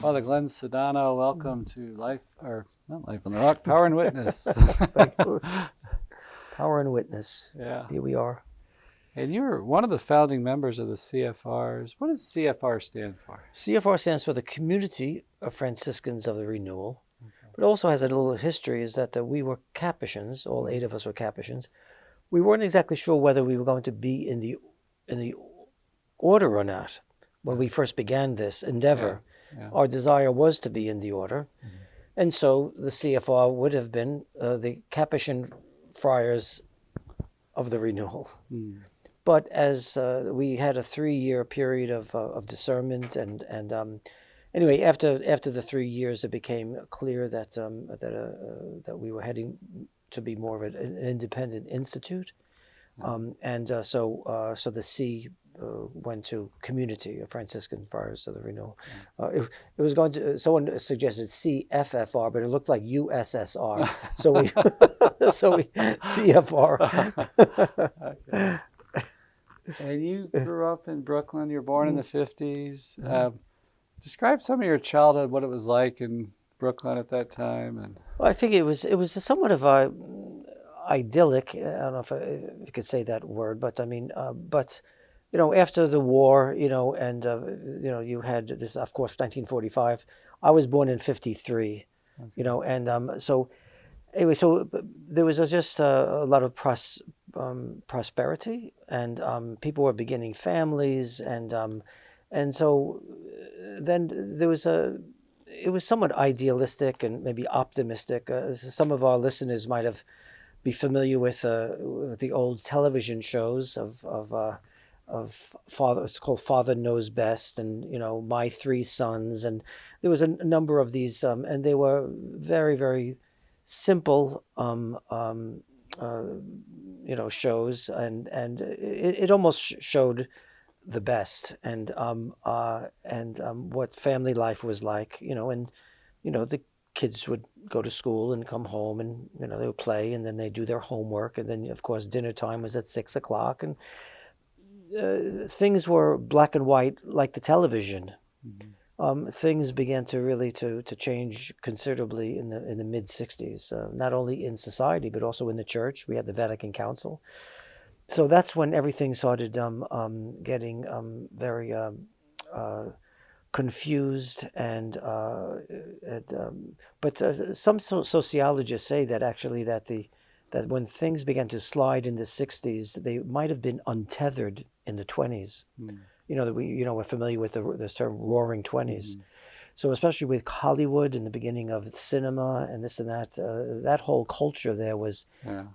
Father Glenn Sudano, welcome to Life, or not Life on the Rock, Power and Witness. Power and Witness. Yeah. Here we are. And you're one of the founding members of the CFRs. What does CFR stand for? CFR stands for the Community of Franciscans of the Renewal. Okay. But also has a little history, is that we were Capuchins, all 8 of us were Capuchins. We weren't exactly sure whether we were going to be in the order or not when we first began this endeavor. Yeah. Our desire was to be in the order. Mm-hmm. And so the CFR would have been the Capuchin Friars of the Renewal. Mm. But as we had a 3-year period of discernment, and anyway, after the 3 years, it became clear that that we were heading to be more of an independent institute, so the C went to Community of Franciscan Friars of the Renewal. It was going to. Someone suggested CFFR, but it looked like USSR, so we CFR. Okay. And you grew up in Brooklyn. You were born in the 50s. Describe some of your childhood, what it was like in Brooklyn at that time. And well, I think it was somewhat of a idyllic. I don't know if you could say that word, but I mean, but you know, after the war, you know, and you know, you had this, of course, 1945. I was born in 53. Okay. You know, and so anyway, so there was just a lot of prosperity, and people were beginning families, and so then there was it was somewhat idealistic and maybe optimistic. Some of our listeners might be familiar with the old television shows of Father. It's called Father Knows Best, and you know, My Three Sons, and there was a number of these, and they were very, very simple, you know, shows, and it almost showed the best, and what family life was like, you know, and you know, the kids would go to school and come home, and you know, they would play, and then they do their homework, and then of course dinner time was at 6 o'clock, and things were black and white like the television. Mm-hmm. Things began to really to change considerably in the mid 60s, not only in society but also in the church. We had the Vatican Council, so that's when everything started getting very confused, but some sociologists say that actually that when things began to slide in the 60s, they might have been untethered in the 20s. Mm. You know, we're familiar with the term Roaring 20s. Mm. So especially with Hollywood and the beginning of cinema and this and that, that whole culture there was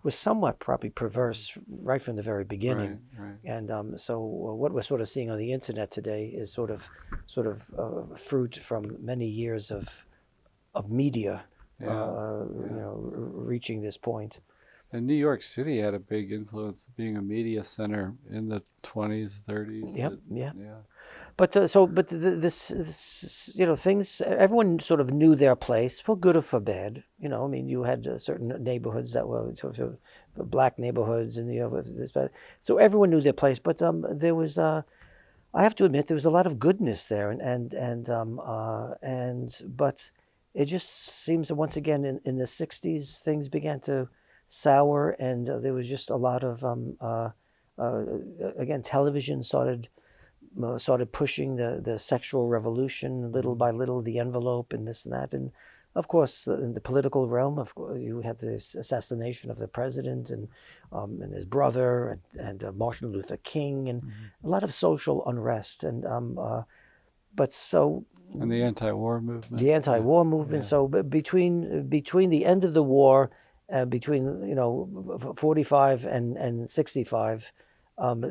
somewhat probably perverse right from the very beginning. Right. And so what we're sort of seeing on the internet today is sort of fruit from many years of media, you know, reaching this point. And New York City had a big influence, being a media center in the 20s, 30s. Yep, yeah. But this, you know, things. Everyone sort of knew their place, for good or for bad. You know, I mean, you had certain neighborhoods that were sort of black neighborhoods, and you know, this, so everyone knew their place. But there was, I have to admit, there was a lot of goodness there, but it just seems that once again in the 60s things began to sour, and there was just a lot of again, television started pushing the sexual revolution little by little, the envelope and this and that, and of course in the political realm, of course, you had the assassination of the president and his brother, and Martin Luther King, and a lot of social unrest, and but so. And the anti-war movement. The anti-war movement. Yeah. So between the end of the war, between, you know, 45 and 65,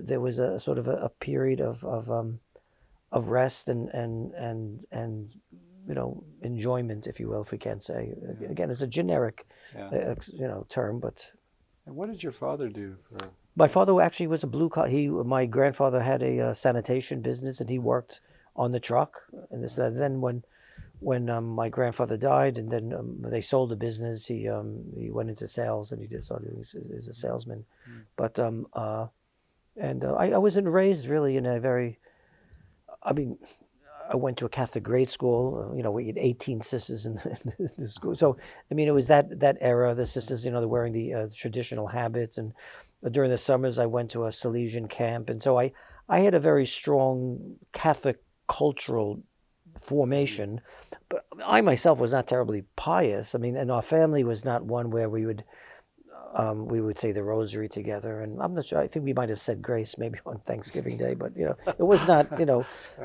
there was a sort of a period of rest and you know, enjoyment, if you will, if we can say. Yeah. Again, it's a generic you know, term, but. And what did your father do? My father actually was a blue collar. My grandfather had a sanitation business, and he worked on the truck and this. And then when my grandfather died, and then they sold the business, he went into sales, and he was a salesman. Mm. But I wasn't raised really in a very, I mean, I went to a Catholic grade school. We had 18 sisters in the school. So, I mean, it was that era. The sisters, they're wearing the traditional habits. And during the summers, I went to a Salesian camp. And so I had a very strong Catholic cultural formation. But I myself was not terribly pious. I mean, and our family was not one where we would say the rosary together, and I'm not sure. I think we might have said grace maybe on Thanksgiving Day, but it was not.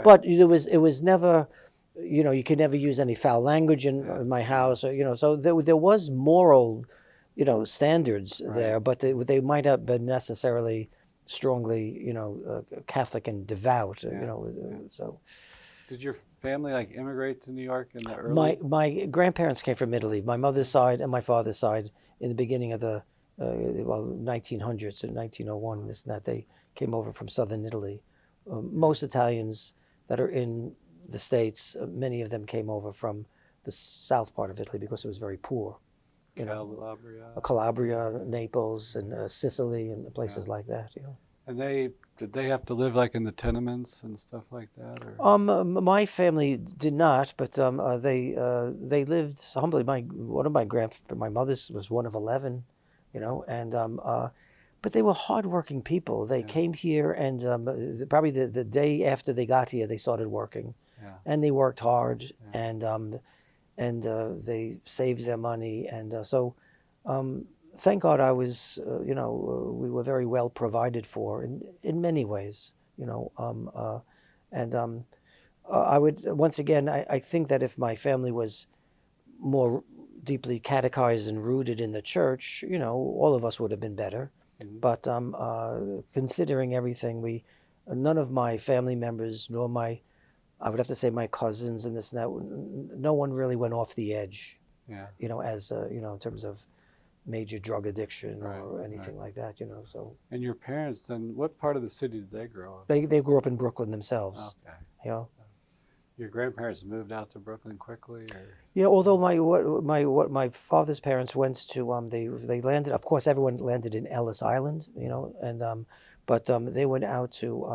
But it was never. You could never use any foul language in my house, or so there was moral, standards there, but they might have been necessarily strongly, Catholic and devout, so. Did your family immigrate to New York in the early? My grandparents came from Italy. My mother's side and my father's side in the beginning of the 1900s, in 1901, this and that. They came over from southern Italy. Most Italians that are in the States, many of them came over from the south part of Italy because it was very poor. Calabria, Naples, and Sicily, and places like that. And did they have to live in the tenements and stuff like that? Or? My family did not, but they lived humbly. My mother's was one of 11, and but they were hardworking people. They came here, and probably the day after they got here, they started working, and they worked hard, and they saved their money, and so. Thank God I was, we were very well provided for in many ways, I would, once again, I think that if my family was more deeply catechized and rooted in the church, all of us would have been better. Mm-hmm. But considering everything, none of my family members, nor I would have to say my cousins and this and that, no one really went off the edge, as, in terms of major drug addiction or anything like that, so. And your parents, then, what part of the city did they grow up? They grew up in Brooklyn themselves. Okay. Your grandparents moved out to Brooklyn quickly, or? Yeah, although my father's parents went to they landed. Of course, everyone landed in Ellis Island, and but they went out to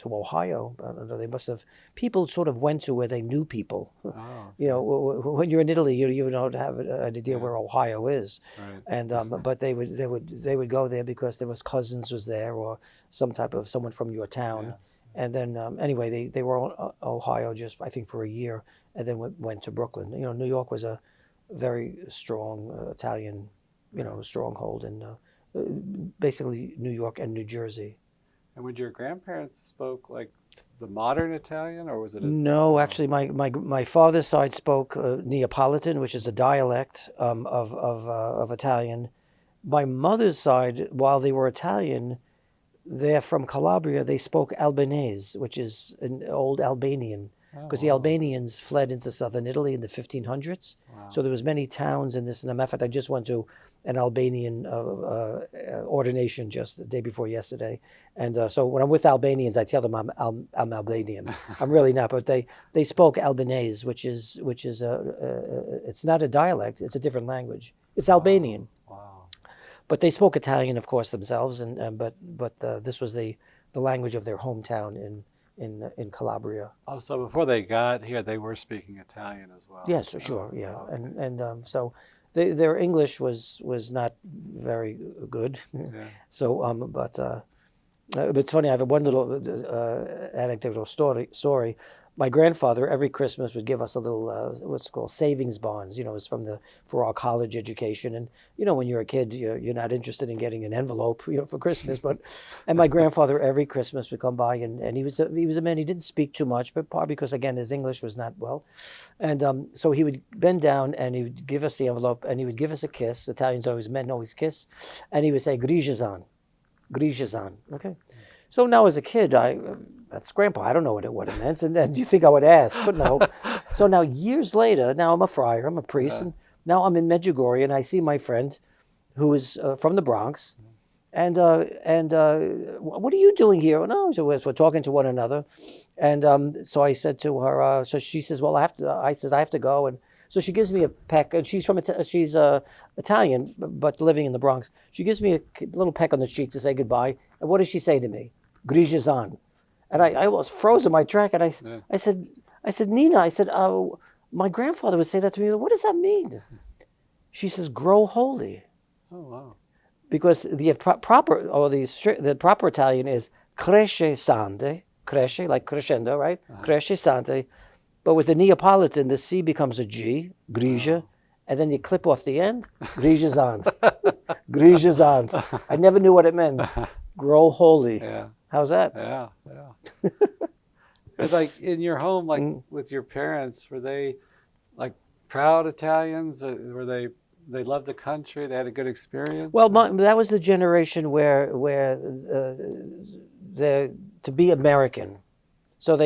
Ohio. They must have, people sort of went to where they knew people. Oh, okay. When you're in Italy, you don't have an idea where Ohio is, right. And but they would go there because there was cousins was there or someone from your town. Yeah. And then anyway, they were in Ohio just, I think, for a year, and then went to Brooklyn. New York was a very strong Italian, stronghold, and basically New York and New Jersey. And would your grandparents spoke the modern Italian, or was it? No, actually, my father's side spoke Neapolitan, which is a dialect of Italian. My mother's side, while they were Italian, they're from Calabria. They spoke Albanese, which is an old Albanian, because the Albanians fled into southern Italy in the 1500s. Wow. So there was many towns in this. And in fact, I just went to an Albanian ordination just the day before yesterday. And so when I'm with Albanians, I tell them I'm Albanian. I'm really not, but they spoke Albanese, which is it's not a dialect. It's a different language. It's Albanian. But they spoke Italian, of course, themselves, but this was the language of their hometown in Calabria. Oh, so before they got here, they were speaking Italian as well. Yes, sure, yeah, and so their English was not very good. Yeah. So, but it's funny. I have one little anecdotal story. My grandfather every Christmas would give us a little what's called savings bonds. It's for our college education. And when you're a kid, you're not interested in getting an envelope, for Christmas. And my grandfather every Christmas would come by, and he was a man. He didn't speak too much, but probably because again his English was not well. And so he would bend down and he would give us the envelope and he would give us a kiss. Men always kiss, and he would say "Grijazan, Grijazan." Okay. So now as a kid, that's Grandpa. I don't know what it meant. And then you think I would ask, but no. So now years later, now I'm a friar, I'm a priest, and now I'm in Medjugorje, and I see my friend who is from the Bronx. And what are you doing here? No, so we're talking to one another. And so I said to her, so she says, well, I have to go. And so she gives me a peck, and she's Italian, but living in the Bronx. She gives me a little peck on the cheek to say goodbye. And what does she say to me? Grijazan. And I was frozen my track, and I said, I said, Nina, I said, my grandfather would say that to me. What does that mean? She says, grow holy. Oh, wow. Because the proper Italian is crescente, cresce, like crescendo, right? Crescente. But with the Neapolitan, the C becomes a G, grigia, and then you clip off the end, grigiazant. Grigiazant. I never knew what it meant. Grow holy. Yeah. How's that? Yeah, yeah. It's like in your home, like with your parents, were they like proud Italians? Were they loved the country? They had a good experience? Well, that was the generation where to be American. So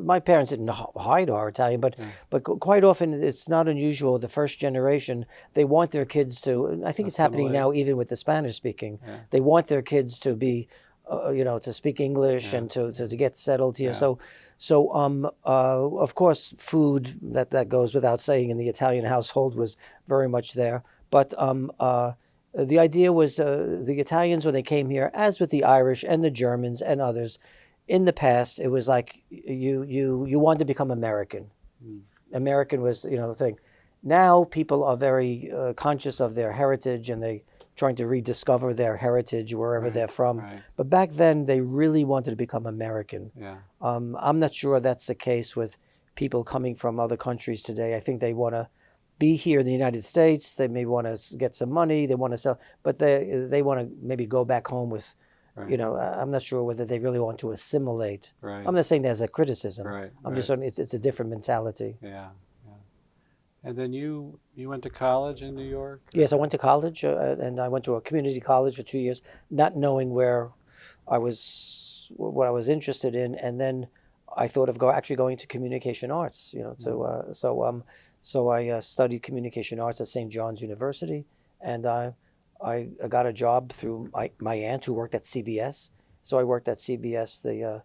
my parents didn't hide our Italian, but quite often it's not unusual. The first generation, they want their kids to. I think it's happening now, even with the Spanish speaking. Yeah. They want their kids to be, to speak English and to get settled here. Yeah. So of course, food that goes without saying in the Italian household was very much there. But the idea was the Italians, when they came here, as with the Irish and the Germans and others. In the past, it was like you wanted to become American. American was, the thing. Now people are very conscious of their heritage, and they trying to rediscover their heritage wherever they're from. Right. But back then, they really wanted to become American. Yeah. I'm not sure that's the case with people coming from other countries today. I think they want to be here in the United States. They may want to get some money. They want to sell, but they want to maybe go back home with. Right. I'm not sure whether they really want to assimilate. Right. I'm not saying that as a criticism. Right. I'm just saying it's a different mentality. Yeah, yeah. And then you went to college in New York? Yes, I went to college, and I went to a community college for 2 years, not knowing what I was interested in, and then I thought of actually going to communication arts. So I studied communication arts at St. John's University, and I got a job through my aunt who worked at CBS. So I worked at CBS, the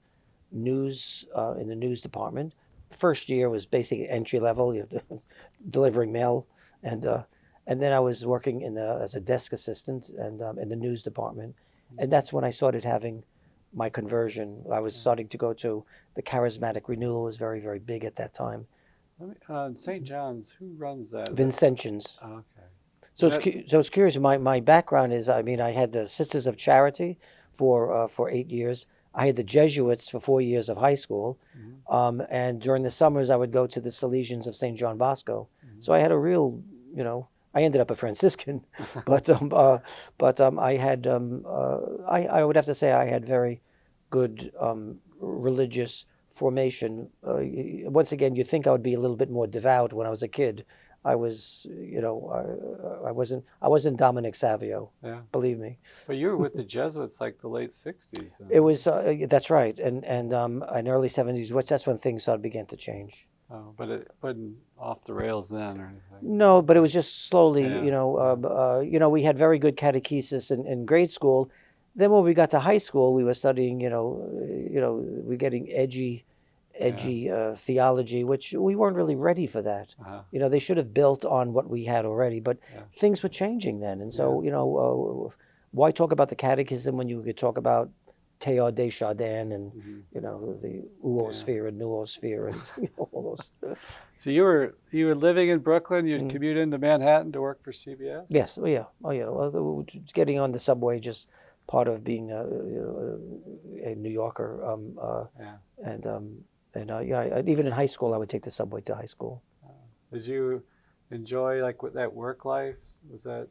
news in the news department. The first year was basically entry level, delivering mail, and then I was working as a desk assistant and in the news department, and that's when I started having my conversion. I was starting to go to the charismatic Renewal. Was very, very big at that time. St. John's, who runs that? Vincentians. Oh, okay. So it's curious. My background is, I had the Sisters of Charity for 8 years. I had the Jesuits for 4 years of high school, and during the summers I would go to the Salesians of St. John Bosco. So I had a real, I ended up a Franciscan, but I had I would have to say I had very good religious formation. Once again, you think I would be a little bit more devout when I was a kid. I was, I wasn't Dominic Savio, believe me. But you were with the Jesuits like the late 60s. Then. It was, that's right, and early 70s, that's when things began to change. Oh, but it wasn't off the rails then or anything? No, but it was just slowly, we had very good catechesis in grade school. Then when we got to high school, we were studying, we're getting edgy theology, which we weren't really ready for that. They should have built on what we had already, but things were changing then. And so, why talk about the catechism when you could talk about Théod de Chardin and, the oosphere and noosphere and all those. So you were living in Brooklyn, you'd commute into Manhattan to work for CBS? Yes, well, getting on the subway, just part of being a New Yorker. And even in high school, I would take the subway to high school. Did you enjoy that work life? Was that?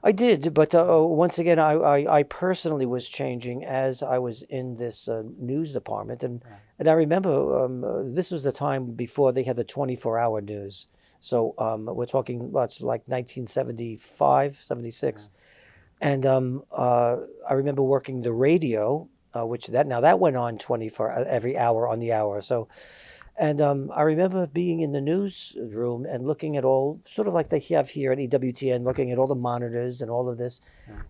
I did, but once again, I personally was changing as I was in this news department, and I remember this was the time before they had the 24-hour news. So we're talking about like 1975, 76, and I remember working the radio. That went on 24 every hour on the hour. So, and I remember being in the newsroom and looking at all, sort of like they have here at EWTN, looking at all the monitors and all of this.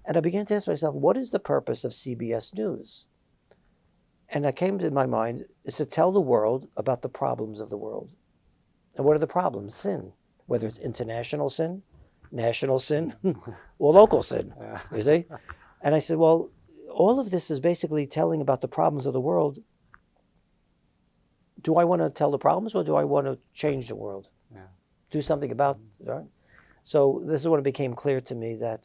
And I began to ask myself, what is the purpose of CBS News? And I came to my mind, is to tell the world about the problems of the world. And what are the problems? Sin, whether it's international sin, national sin, or local sin, you see? And I said, well, all of this is basically telling about the problems of the world. do I want to tell the problems or do I want to change the world? Yeah. Do something about it, right? So this is when it became clear to me that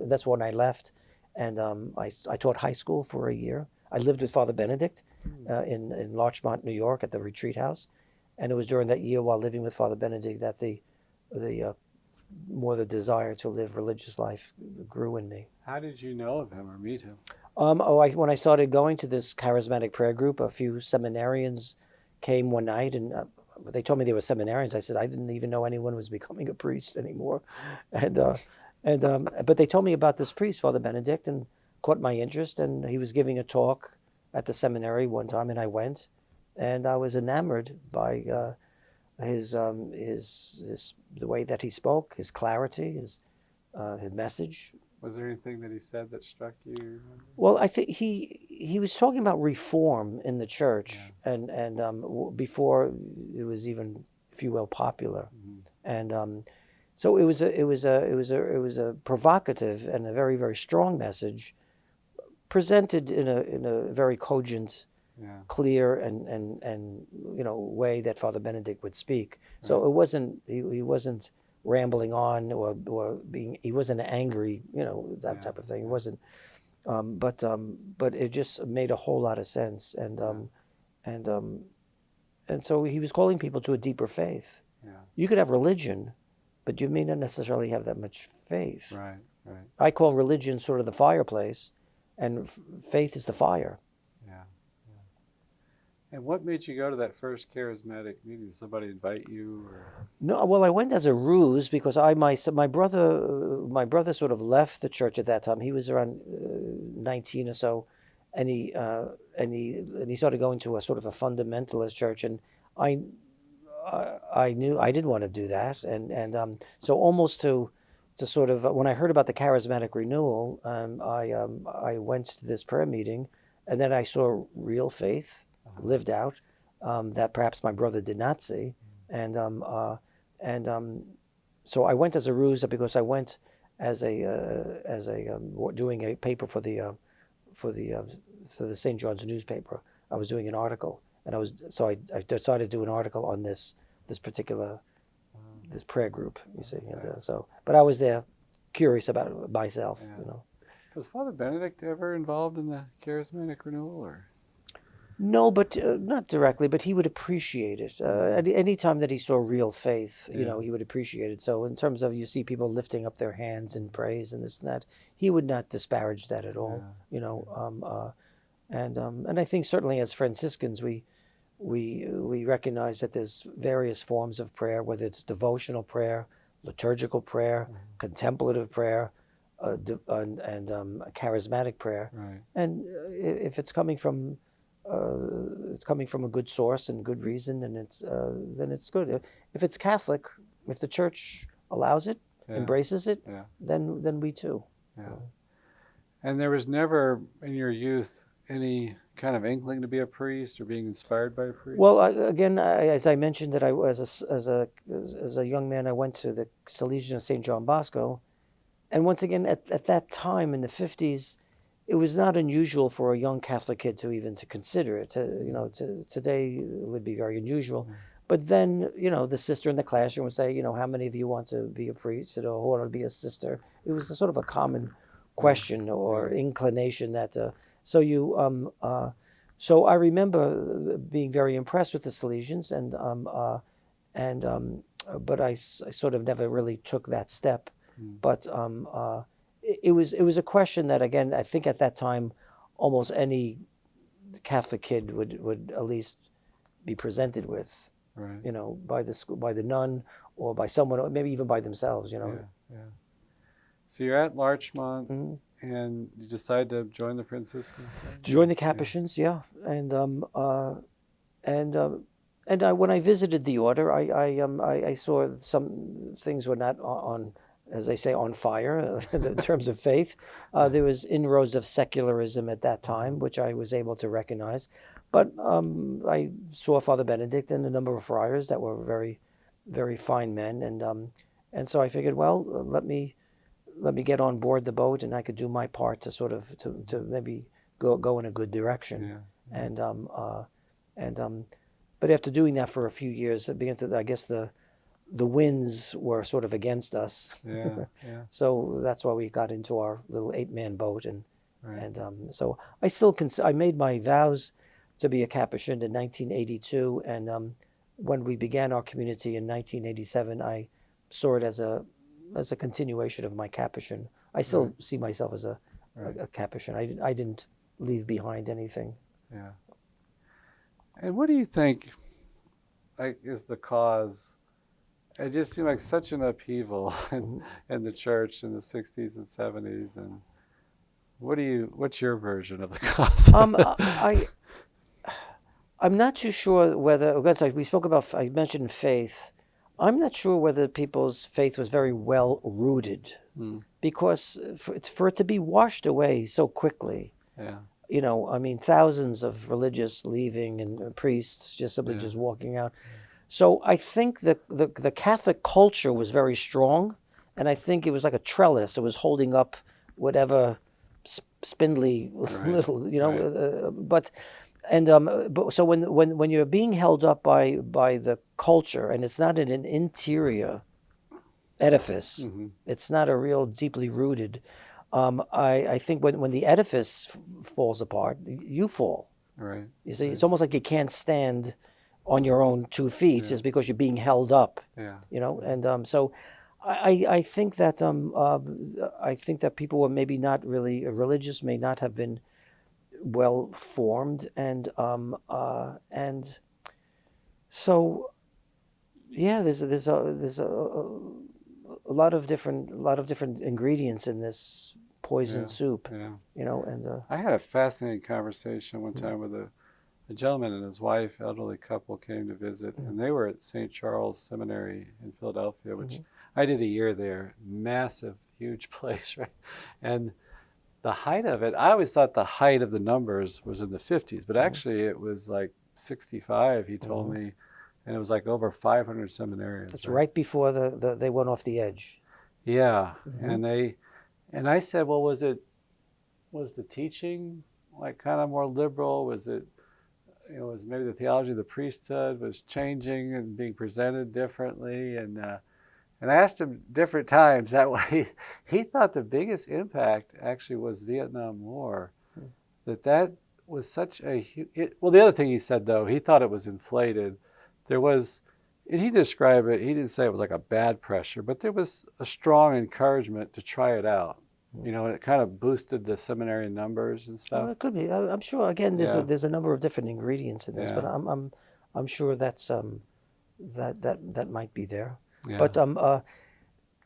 that's when I left, and I taught high school for a year. I lived with Father Benedict in Larchmont, New York, at the retreat house, and it was during that year while living with Father Benedict that the more the desire to live religious life grew in me. How did you know of him or meet him? When I started going to this charismatic prayer group, a few seminarians came one night, and they told me they were seminarians. I said I didn't even know anyone was becoming a priest anymore, but they told me about this priest, Father Benedict, and caught my interest. And he was giving a talk at the seminary one time, and I went, and I was enamored by the way that he spoke, his clarity, his message. Was there anything that he said that struck you? Well, I think he was talking about reform in the church, and before it was even, if you will, popular, and so it was a provocative and a very, very strong message, presented in a very cogent, clear and way that Father Benedict would speak. So it wasn't he wasn't rambling on or he wasn't angry, that type of thing. It wasn't, but it just made a whole lot of sense, and so he was calling people to a deeper faith. Yeah. You could have religion, but you may not necessarily have that much faith. Right, right. I call religion sort of the fireplace, and faith is the fire. And what made you go to that first charismatic meeting? Did somebody invite you? Or? No, well, I went as a ruse because my brother sort of left the church at that time. He was around 19 or so, and he started going to a sort of a fundamentalist church, and I knew I didn't want to do that, and so almost to sort of when I heard about the charismatic renewal, I went to this prayer meeting, and then I saw real faith lived out, that perhaps my brother did not see, and so I went as a ruse because I went as doing a paper for the St. John's newspaper. I was doing an article, and I decided to do an article on this particular this prayer group. You see, but I was there, curious about it myself. Was Father Benedict ever involved in the charismatic renewal, or? No, but not directly, but he would appreciate it. Any time that he saw real faith, he would appreciate it. So in terms of, you see people lifting up their hands in praise and this and that, he would not disparage that at all. And I think certainly as Franciscans, we recognize that there's various forms of prayer, whether it's devotional prayer, liturgical prayer, contemplative prayer, and charismatic prayer. Right. And if it's coming from a good source and good reason, and then it's good. If it's Catholic, if the Church allows it, embraces it, then we too. Yeah. And there was never in your youth any kind of inkling to be a priest or being inspired by a priest? Well, as I mentioned, that I was as a young man, I went to the Salesian of St. John Bosco, and once again at that time in the 50s. It was not unusual for a young Catholic kid to consider it. Today it would be very unusual. But then, the sister in the classroom would say, how many of you want to be a priest? Who want to be a sister? It was a sort of a common question or inclination that. So I remember being very impressed with the Salesians, but I sort of never really took that step. But it was a question that, again, I think at that time, almost any Catholic kid would at least be presented with, right. By the school, by the nun, or by someone, or maybe even by themselves, Yeah. So you're at Larchmont, and you decide to join the Franciscans? To join the Capuchins, and when I visited the order, I saw some things were not on, as they say, on fire in terms of faith. There was inroads of secularism at that time, which I was able to recognize. But I saw Father Benedict and a number of friars that were very, very fine men, and so I figured, well, let me get on board the boat, and I could do my part to sort of to maybe go in a good direction. And but after doing that for a few years, it began to, I guess the winds were sort of against us. Yeah, yeah. So that's why we got into our little 8-man boat, and Right. so I still I made my vows to be a Capuchin in 1982, and when we began our community in 1987, I saw it as a continuation of my Capuchin. I still see myself as a Capuchin. I didn't leave behind anything. Yeah. And what do you think, like, is the cause? It just seemed like such an upheaval in the church in the 60s and 70s. And what's your version of the cause? I'm not too sure whether, I mentioned faith. I'm not sure whether people's faith was very well rooted, because for it to be washed away so quickly, thousands of religious leaving and priests just simply just walking out. So I think that the Catholic culture was very strong, and I think it was like a trellis. It was holding up whatever spindly little, but so when you're being held up by the culture, and it's not in an interior edifice, it's not a real deeply rooted. I think when the edifice falls apart, you fall. Right. You see, it's almost like you can't stand on your own 2 feet just because you're being held up. Yeah. And so I think that people were maybe not really religious, may not have been well formed, and so there's a lot of different ingredients in this poison soup. Yeah. And I had a fascinating conversation one time with a gentleman and his wife, elderly couple, came to visit, and they were at St. Charles Seminary in Philadelphia, which I did a year there. Massive, huge place, right? And the height of it, I always thought the height of the numbers was in the 50s, but actually it was like 65, he told me, and it was like over 500 seminarians. That's right before they went off the edge. Yeah, and I said, well, was the teaching like kind of more liberal? Was it, was maybe the theology of the priesthood was changing and being presented differently? And I asked him different times that way. He thought the biggest impact actually was Vietnam War. That was such a huge... Well, the other thing he said, though, he thought it was inflated. There was, and he described it, he didn't say it was like a bad pressure, but there was a strong encouragement to try it out. And it kind of boosted the seminary numbers and stuff. Well, it could be. I'm sure. Again, there's a number of different ingredients in this, but I'm sure that's that might be there. Yeah. But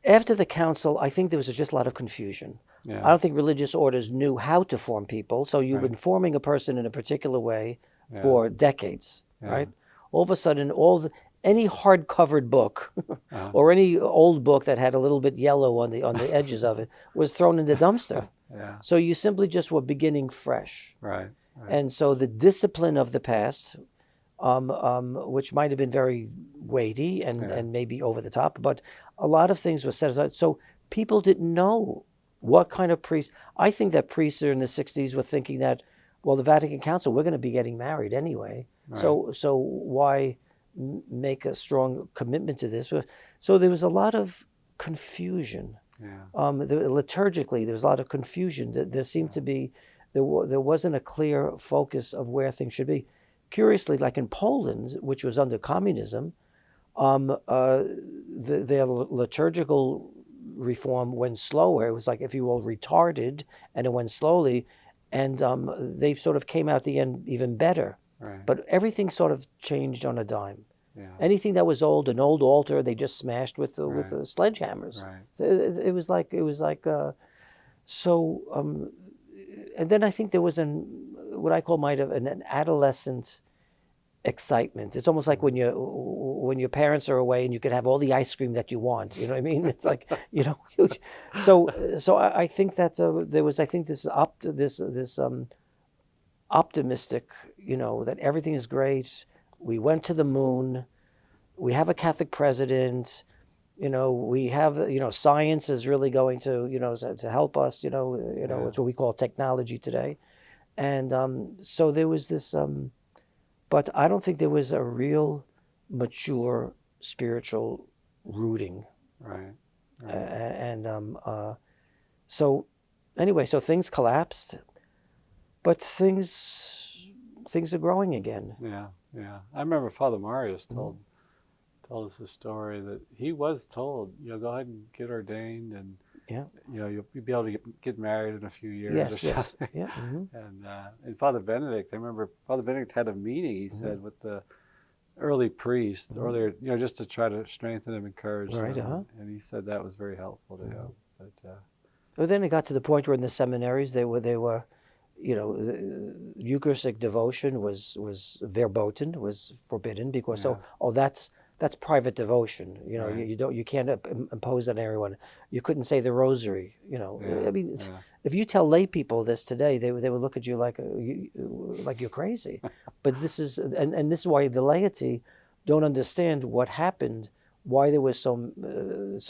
after the council, I think there was just a lot of confusion. Yeah. I don't think religious orders knew how to form people, so you've been forming a person in a particular way for decades, right? All of a sudden, any hard-covered book or any old book that had a little bit yellow on the edges of it was thrown in the dumpster. So you simply just were beginning fresh. Right. And so the discipline of the past, which might have been very weighty and maybe over the top, but a lot of things were set aside. So people didn't know what kind of priests. I think that priests in the 60s were thinking that, well, the Vatican Council, we're going to be getting married anyway. Right. So why make a strong commitment to this? So there was a lot of confusion. Liturgically, there was a lot of confusion. There seemed to be, there wasn't a clear focus of where things should be. Curiously, like in Poland, which was under communism, their liturgical reform went slower. It was like, if you will, retarded, and it went slowly, and they sort of came out at the end even better. Right. But everything sort of changed on a dime. Anything that was old, an old altar, they just smashed with sledgehammers. Right. It was like and then I think there was what I call an adolescent excitement. It's almost like when your parents are away and you can have all the ice cream that you want. You know what I mean? It's like, So I think that there was, I think, this optimistic, that everything is great. We went to the moon. We have a Catholic president. We have, science is really going to, to help us. It's what we call technology today, and so there was this But I don't think there was a real mature spiritual rooting. Right. So anyway, so things collapsed, but things are growing again. Yeah. Yeah. I remember Father Marius told us a story that he was told, go ahead and get ordained, and Yeah. you'll be able to get married in a few years or Yes. something. Yeah. And Father Benedict, I remember Father Benedict had a meeting, he said, with the early priests, earlier, just to try to strengthen them, encourage Right. them. And he said that was very helpful to him. But Well, then it got to the point where in the seminaries they were, the Eucharistic devotion was verboten, was forbidden because that's private devotion. Right. You can't impose that on everyone. You couldn't say the rosary. I mean, if you tell lay people this today, they would look at you like you're crazy. But this is and this is why the laity don't understand what happened, why there was so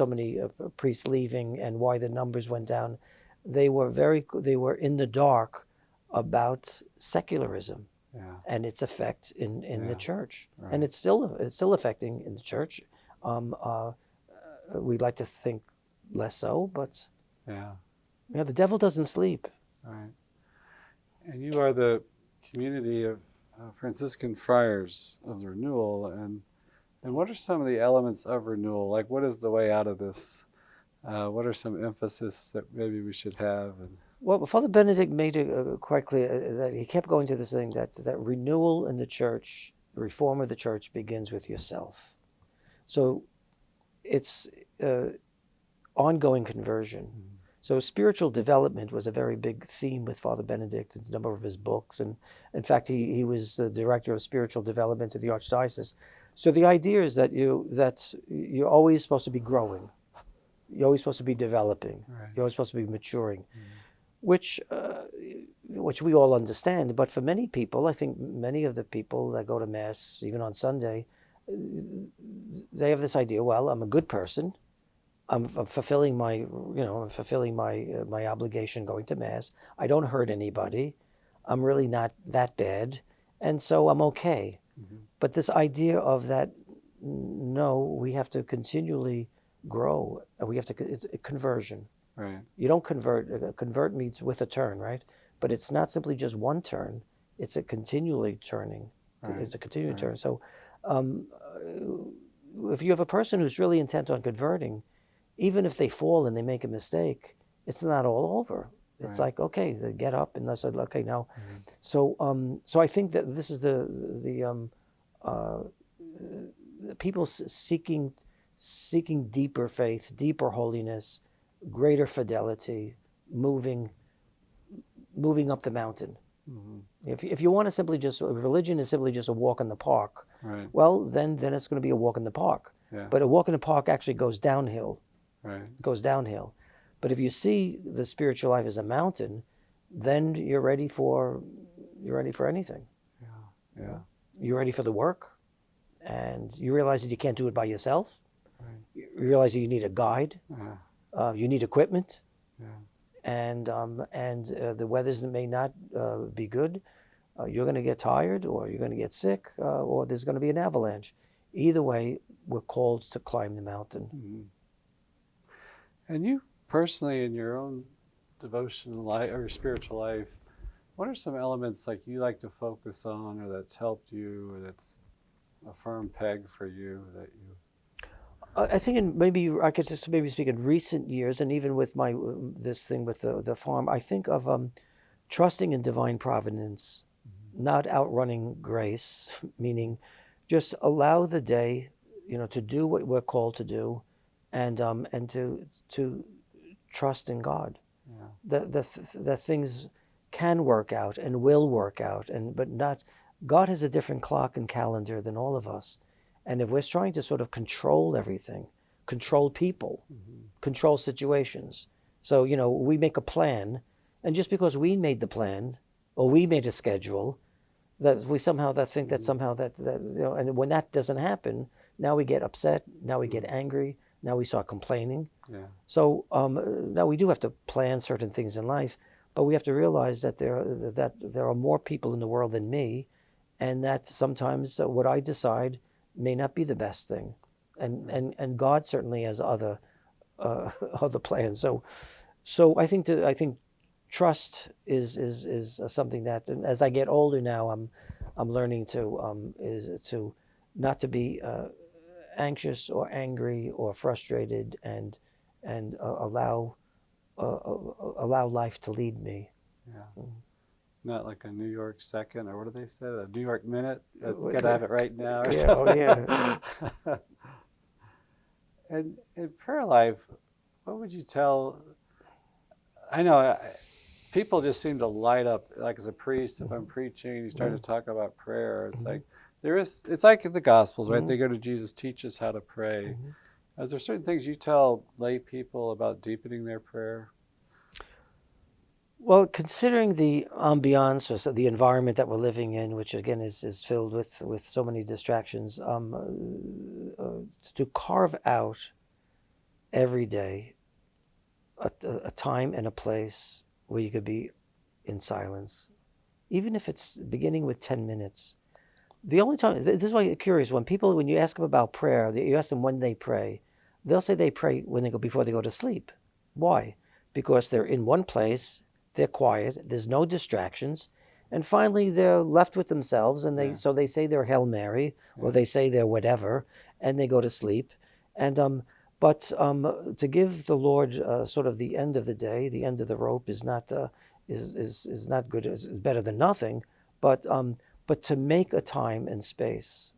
many priests leaving, and why the numbers went down. They were in the dark about secularism and its effect in the church, and it's still affecting in the church. We'd like to think less so, but the devil doesn't sleep. Right. And you are the community of Franciscan Friars of the Renewal, and what are some of the elements of renewal? Like, what is the way out of this? What are some emphasis that maybe we should have? Well, Father Benedict made it quite clear that he kept going to this thing that renewal in the church, the reform of the church, begins with yourself. So it's ongoing conversion. Mm-hmm. So spiritual development was a very big theme with Father Benedict in a number of his books. And in fact, he was the director of spiritual development at the Archdiocese. So the idea is that you're always supposed to be growing. You're always supposed to be developing. Right. You're always supposed to be maturing. Mm-hmm. Which we all understand, but for many people, I think many of the people that go to Mass, even on Sunday, they have this idea: well, I'm a good person, I'm fulfilling my my obligation going to Mass. I don't hurt anybody. I'm really not that bad, and so I'm okay. Mm-hmm. But this idea of that, no, we have to continually grow. It's a conversion. Right. You don't convert. Convert means with a turn, right? But it's not simply just one turn. It's a continually turning. Right. It's a continuing turn. So if you have a person who's really intent on converting, even if they fall and they make a mistake, it's not all over. It's like, okay, they get up and they said, okay, now. Mm-hmm. So I think that this is the people seeking deeper faith, deeper holiness, greater fidelity, moving up the mountain. Mm-hmm. If you want to simply religion is simply just a walk in the park, right. Well, then it's going to be a walk in the park. Yeah. But a walk in the park actually goes downhill. Right. It goes downhill. But if you see the spiritual life as a mountain, then you're ready for anything. Yeah. Yeah. You're ready for the work, and you realize that you can't do it by yourself. Right. You realize that you need a guide. Uh-huh. You need equipment, and the weathers may not be good. You're going to get tired, or you're going to get sick, or there's going to be an avalanche. Either way, we're called to climb the mountain. Mm-hmm. And you personally, in your own devotional life or your spiritual life, what are some elements like you like to focus on, or that's helped you, or that's a firm peg for you that you? I think I could just maybe speak in recent years, and even with this thing with the farm, I think of trusting in divine providence, mm-hmm. not outrunning grace, meaning just allow the day, to do what we're called to do, and to trust in God. Yeah. That things can work out and will work out, but not. God has a different clock and calendar than all of us. And if we're trying to sort of control everything, control people, mm-hmm. control situations. So, we make a plan, and just because we made the plan or we made a schedule, that we somehow think that somehow that and when that doesn't happen, now we get upset, now we get angry, now we start complaining. Yeah. So now we do have to plan certain things in life, but we have to realize that there are more people in the world than me, and that sometimes what I decide may not be the best thing, and God certainly has other other plans. So I think trust is something that, and as I get older now, I'm learning to not to be anxious or angry or frustrated, and allow life to lead me. Yeah. Not like a New York second, or what do they say? A New York minute? Gotta have it right now, or Yeah, something. yeah. And in prayer life, what would you tell? I know people just seem to light up. Like as a priest, if I'm preaching, you start to talk about prayer. It's like it's like in the Gospels, right? They go to Jesus, teach us how to pray. Is there certain things you tell lay people about deepening their prayer? Well, considering the ambiance, or the environment that we're living in, which again is filled with so many distractions, to carve out every day a time and a place where you could be in silence, even if it's beginning with 10 minutes. The only time, this is why I'm curious, when you ask them about prayer, you ask them when they pray, they'll say they pray before they go to sleep. Why? Because they're in one place, they're quiet, there's no distractions, and finally they're left with themselves, and so they say their Hail Mary, or they say their whatever, and they go to sleep. And but to give the Lord sort of the end of the day, the end of the rope is not not good. Is better than nothing, but to make a time and space,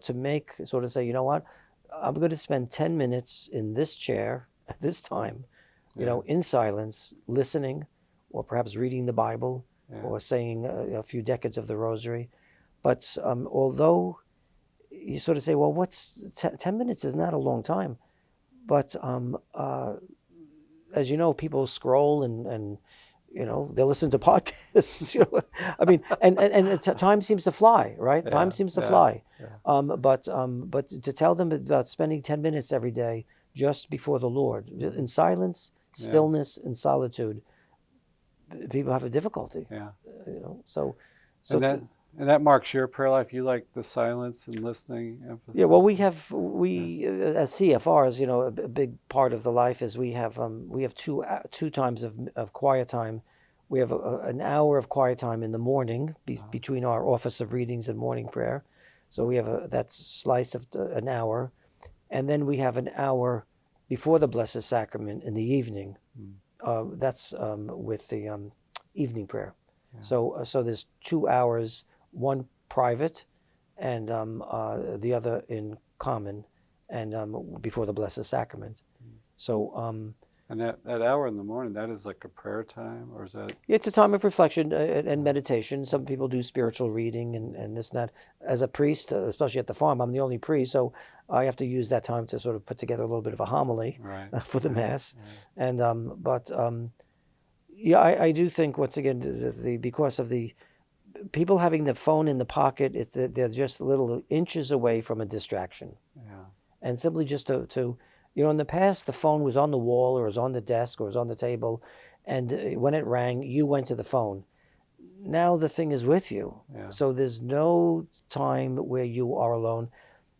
to make sort of say, you know what, I'm going to spend 10 minutes in this chair at this time, in silence, listening, or perhaps reading the Bible, or saying a few decades of the Rosary. But although you sort of say, well, 10 minutes is not a long time, but as you know, people scroll and they listen to podcasts. I mean, and time seems to fly, right? Yeah, Time seems to fly. But to tell them about spending 10 minutes every day just before the Lord, in silence, stillness, and solitude, people have a difficulty. Yeah. So and that marks your prayer life. You like the silence and listening emphasis. Yeah, well, we as CFRs, a big part of the life is we have two times of quiet time. We have an hour of quiet time in the morning between our office of readings and morning prayer. So we have that slice of an hour, and then we have an hour before the Blessed Sacrament in the evening. That's with the evening prayer. So there's 2 hours, one private, and the other in common, and before the Blessed Sacrament. So and that hour in the morning, that is like a prayer time, or is that? It's a time of reflection and meditation. Some people do spiritual reading and this and that. As a priest, especially at the farm, I'm the only priest, so I have to use that time to sort of put together a little bit of a homily for the Mass. And I do think, once again, because of the people having the phone in the pocket, they're just little inches away from a distraction. And simply just to in the past, the phone was on the wall, or was on the desk, or was on the table, and when it rang, you went to the phone. Now the thing is with you. So there's no time where you are alone,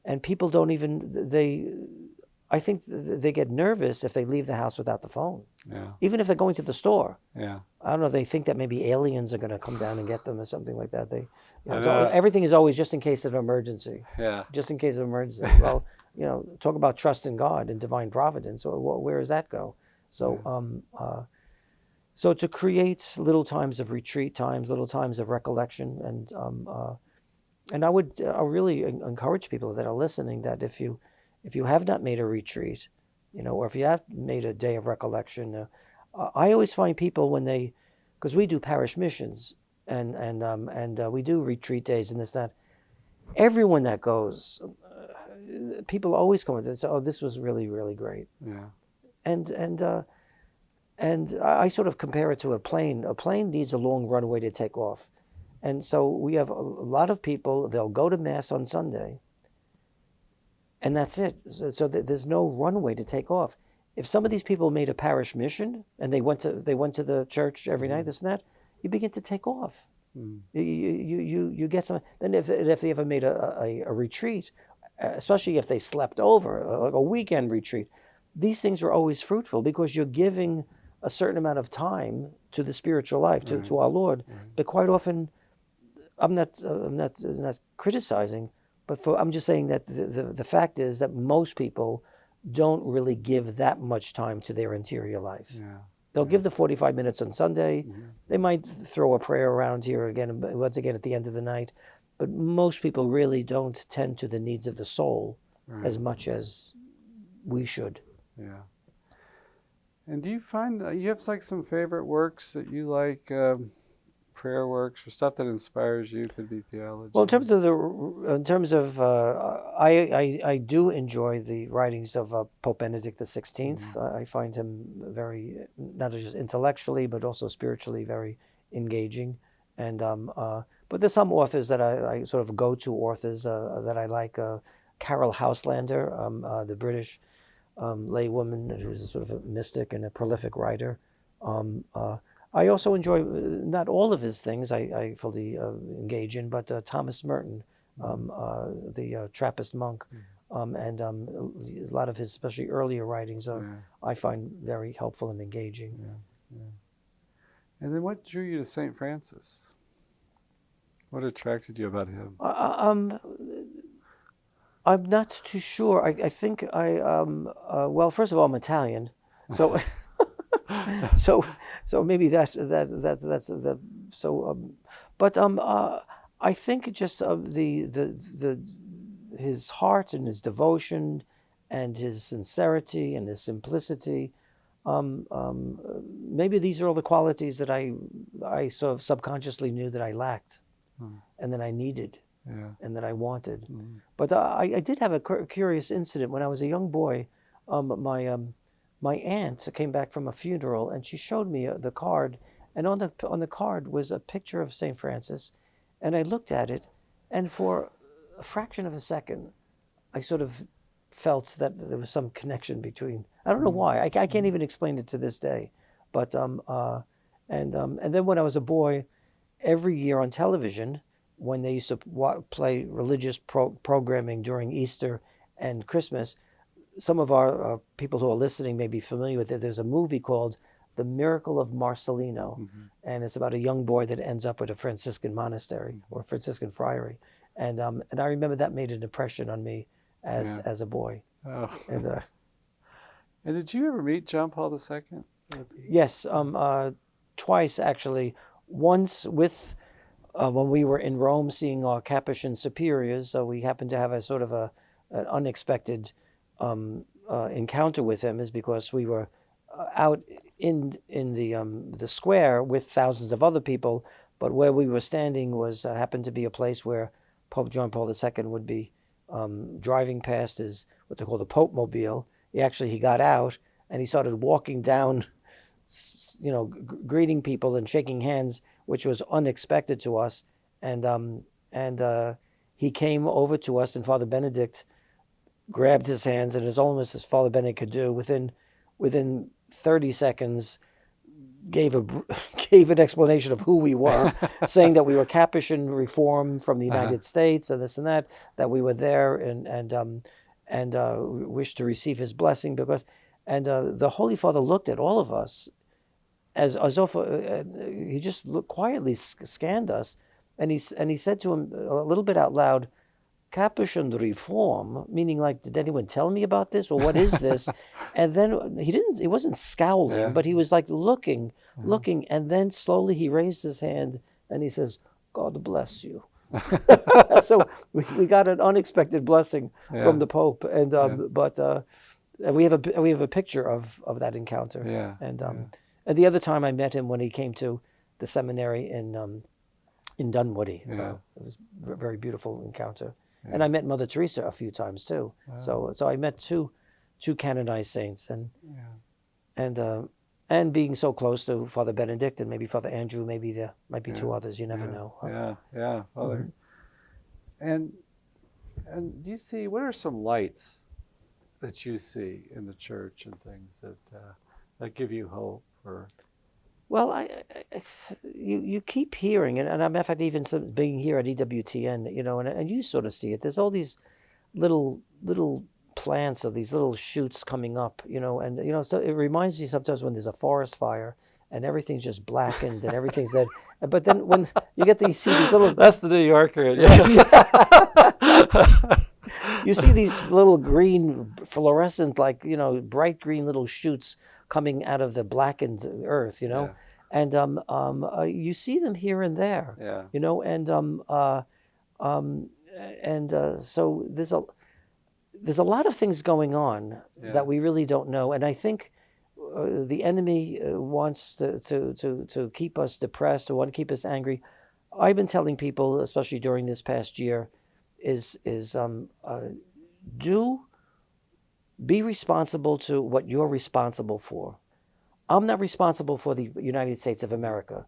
and people don't even, I think they get nervous if they leave the house without the phone. Even if they're going to the store. I don't know, they think that maybe aliens are going to come down and get them or something like that. So everything is always just in case of emergency. Just in case of emergency. Well, talk about trust in God and divine providence. Where does that go? So so to create little times of retreat times, little times of recollection, and I really encourage people that are listening that if you have not made a retreat, or if you have made a day of recollection, I always find people because we do parish missions and we do retreat days and this, that. Everyone that goes, people always come and say, "Oh, this was really, really great." And I sort of compare it to a plane. A plane needs a long runway to take off, and so we have a lot of people. They'll go to Mass on Sunday, and that's it. So there's no runway to take off. If some of these people made a parish mission and they went to the church every night, this and that, you begin to take off. You get some. Then if they ever made a retreat, especially if they slept over, like a weekend retreat, these things are always fruitful because you're giving a certain amount of time to the spiritual life, to our Lord. But quite often, I'm not criticizing, but I'm just saying that the fact is that most people don't really give that much time to their interior life. Yeah. They'll give the 45 minutes on Sunday. They might throw a prayer around here again, once again at the end of the night. But most people really don't tend to the needs of the soul as much as we should. Yeah. And do you find you have like some favorite works that you like, prayer works or stuff that inspires you? Could be theology. Well, in terms of, I do enjoy the writings of Pope Benedict XVI. I find him very, not just intellectually but also spiritually very engaging. And but there's some authors that I sort of go-to authors that I like. Carol Houselander, the British laywoman who's a sort of a mystic and a prolific writer. I also enjoy, not all of his things I fully engage in, but Thomas Merton, the Trappist monk, and a lot of his, especially earlier writings, I find very helpful and engaging. And then what drew you to St. Francis? What attracted you about him? I'm not too sure. I think well, first of all, I'm Italian, so so maybe that's so. But I think just his heart and his devotion and his sincerity and his simplicity. Maybe these are all the qualities that I sort of subconsciously knew that I lacked, and that I needed. And that I wanted. But I did have a curious incident when I was a young boy. My aunt came back from a funeral, and she showed me the card, and on the card was a picture of St. Francis, and I looked at it, and for a fraction of a second, I sort of felt that there was some connection between. I don't know why. I can't even explain it to this day. But and then when I was a boy, every year on television, when they used to play religious programming during Easter and Christmas, some of our people who are listening may be familiar with it. There's a movie called The Miracle of Marcelino, and it's about a young boy that ends up at a Franciscan monastery or Franciscan friary. And I remember that made an impression on me as a boy. Oh. And did you ever meet John Paul II? Yes, twice actually. Once with... when we were in Rome seeing our Capuchin superiors, we happened to have a sort of an unexpected encounter with him, is because we were out in the square with thousands of other people, but where we were standing was happened to be a place where Pope John Paul II would be driving past his, what they call the Pope Mobile. He got out and he started walking down, greeting people and shaking hands, which was unexpected to us. And he came over to us, and Father Benedict grabbed his hands, and as almost as Father Benedict could do, within 30 seconds, gave an explanation of who we were, saying that we were Capuchin Reformed from the United States, and this and that we were there and wished to receive his blessing because, and the Holy Father looked at all of us as if he just quietly scanned us, and he said to him a little bit out loud, "Capuchin Reform," meaning like, did anyone tell me about this, or what is this? And then he wasn't scowling, but he was like looking, and then slowly he raised his hand and he says, "God bless you." So we got an unexpected blessing from the Pope, and but we have a picture of that encounter. And the other time I met him when he came to the seminary in Dunwoody. It was a very beautiful encounter. And I met Mother Teresa a few times too. So I met two canonized saints, and being so close to Father Benedict and maybe Father Andrew, maybe there might be two others. You never know. Father. And do you see, what are some lights that you see in the church and things that give you hope? Or Well, you keep hearing, and I'm in fact even being here at EWTN, and you sort of see it. There's all these little plants or these little shoots coming up, and so it reminds me sometimes when there's a forest fire and everything's just blackened and everything's dead. But then when you get to see these little, That's the New Yorker. you see these little green fluorescent, like bright green little shoots coming out of the blackened earth, Yeah. and you see them here and there, Yeah. so there's a lot of things going on Yeah. that we really don't know, and I think the enemy wants to keep us depressed or want to keep us angry. I've been telling people, especially during this past year, is be responsible to what you're responsible for. I'm not responsible for the United States of America.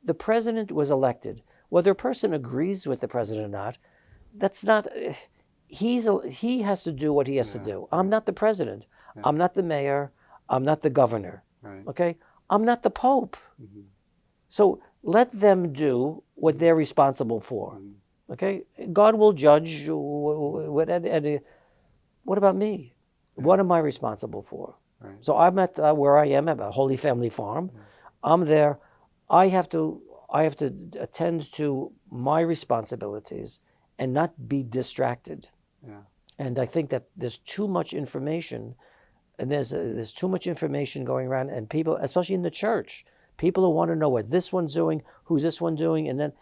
The president was elected. Whether a person agrees with the president or not, that's not. He has to do what he has to do. I'm not the president. Yeah. I'm not the mayor. I'm not the governor. Right. Okay? I'm not the Pope. Mm-hmm. So let them do what they're responsible for. Mm-hmm. Okay? God will judge. What about me? Yeah. What am I responsible for? Right. So I'm at where I am at a Holy Family Farm. Mm-hmm. I'm there. I have to attend to my responsibilities and not be distracted. Yeah. And I think that there's too much information, and there's too much information going around, and people, especially in the church, people who want to know what this one's doing, who's this one doing, and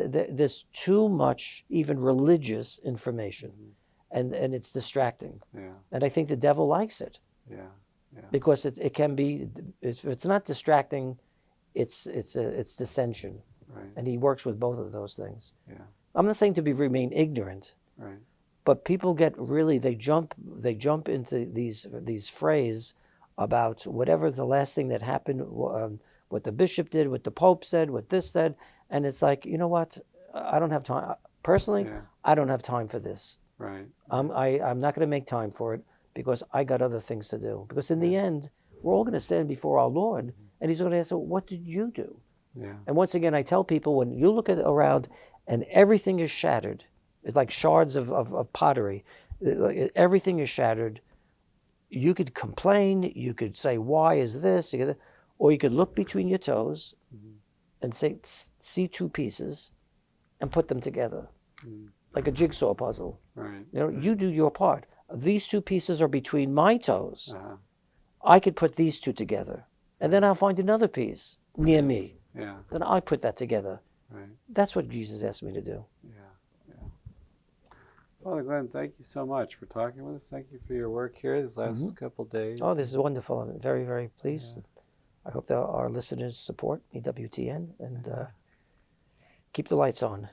there's too much even religious information, mm-hmm. and it's distracting. Yeah. And I think the devil likes it. Yeah. Yeah. Because it can be, if it's not distracting, it's dissension. Right. And he works with both of those things. Yeah. I'm not saying to remain ignorant. Right. But people get really, they jump into these phrases about whatever the last thing that happened, what the bishop did, what the Pope said, what this said, and it's like, you know what? I don't have time. Personally, yeah. I don't have time for this. Right. I'm not going to make time for it because I got other things to do. Because in the end, we're all going to stand before our Lord, and He's going to ask, well, what did you do? Yeah. And once again, I tell people, when you look around and everything is shattered, it's like shards of pottery. Everything is shattered. You could complain. You could say, why is this? Or you could look between your toes and see two pieces and put them together like a jigsaw puzzle. Right. You do your part. These two pieces are between my toes. Uh-huh. I could put these two together. And then I'll find another piece near me. Yeah. Then I put that together. Right. That's what Jesus asked me to do. Yeah. Father Glenn, thank you so much for talking with us. Thank you for your work here these last couple of days. Oh, this is wonderful. I'm very, very pleased. Yeah. I hope that our listeners support EWTN and keep the lights on.